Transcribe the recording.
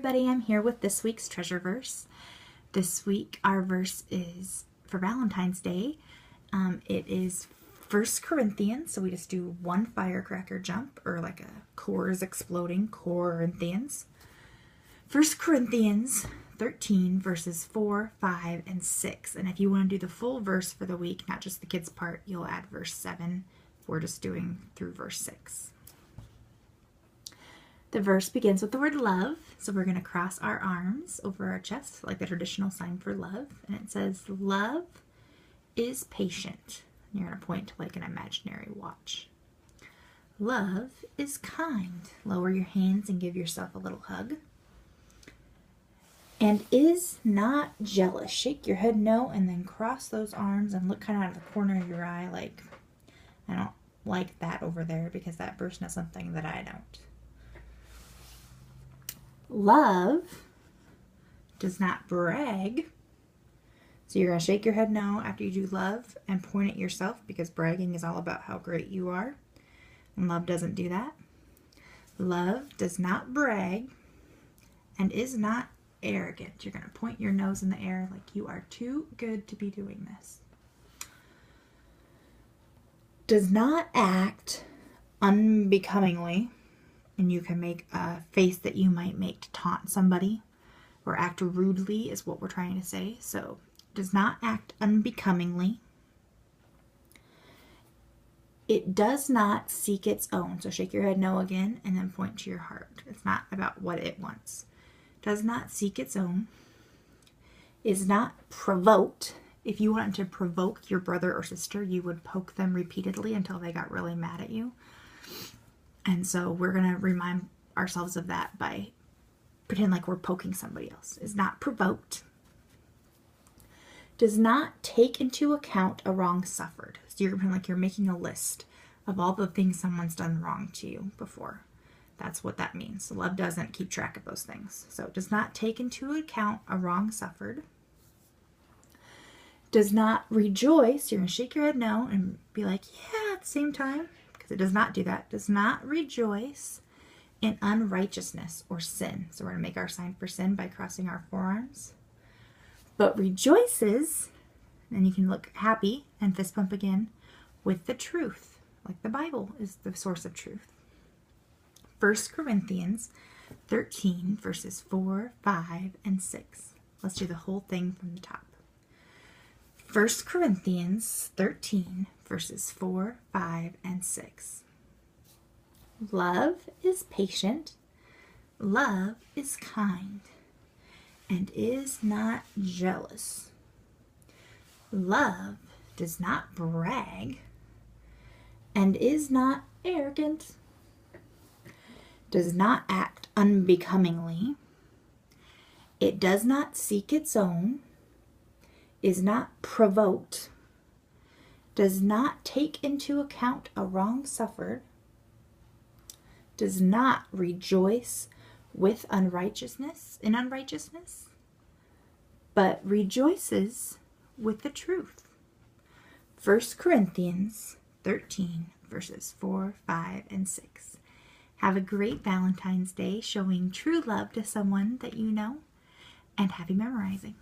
everybody, I'm here with this week's treasure verse. This week our verse is for Valentine's Day. It is 1 Corinthians, so we just do one firecracker jump, or like a core is exploding, Corinthians. 1 Corinthians 13 verses 4, 5, and 6. And if you want to do the full verse for the week, not just the kids part, you'll add verse 7. We're just doing through verse 6. The verse begins with the word love, so we're going to cross our arms over our chest like the traditional sign for love, and it says, love is patient. And you're going to point to like an imaginary watch. Love is kind. Lower your hands and give yourself a little hug. And is not jealous. Shake your head no, and then cross those arms and look kind of out of the corner of your eye like, I don't like that over there, because that person is something that I don't. Love does not brag. So you're going to shake your head no after you do love and point at yourself, because bragging is all about how great you are. And love doesn't do that. Love does not brag and is not arrogant. You're going to point your nose in the air like you are too good to be doing this. Does not act unbecomingly. And you can make a face that you might make to taunt somebody, or act rudely is what we're trying to say. So, does not act unbecomingly. It does not seek its own. So shake your head no again, and then point to your heart. It's not about what it wants. Does not seek its own. Is not provoked. If you wanted to provoke your brother or sister, you would poke them repeatedly until they got really mad at you. And so we're going to remind ourselves of that by pretending like we're poking somebody else. Is not provoked. Does not take into account a wrong suffered. So you're going to pretend like you're making a list of all the things someone's done wrong to you before. That's what that means. So love doesn't keep track of those things. So it does not take into account a wrong suffered. Does not rejoice. You're going to shake your head no and be like, yeah, at the same time. Because it does not do that. Does not rejoice in unrighteousness or sin. So we're going to make our sign for sin by crossing our forearms. But rejoices, and you can look happy and fist bump again, with the truth. Like the Bible is the source of truth. 1 Corinthians 13 verses 4, 5, and 6. Let's do the whole thing from the top. 1 Corinthians 13 verses 4, 5, and 6. Love is patient. Love is kind. And is not jealous. Love does not brag. And is not arrogant. Does not act unbecomingly. It does not seek its own. Is not provoked. Does not take into account a wrong suffered. Does not rejoice with unrighteousness, but rejoices with the truth. 1 Corinthians 13 verses 4, 5, and 6. Have a great Valentine's Day, showing true love to someone that you know, and happy memorizing.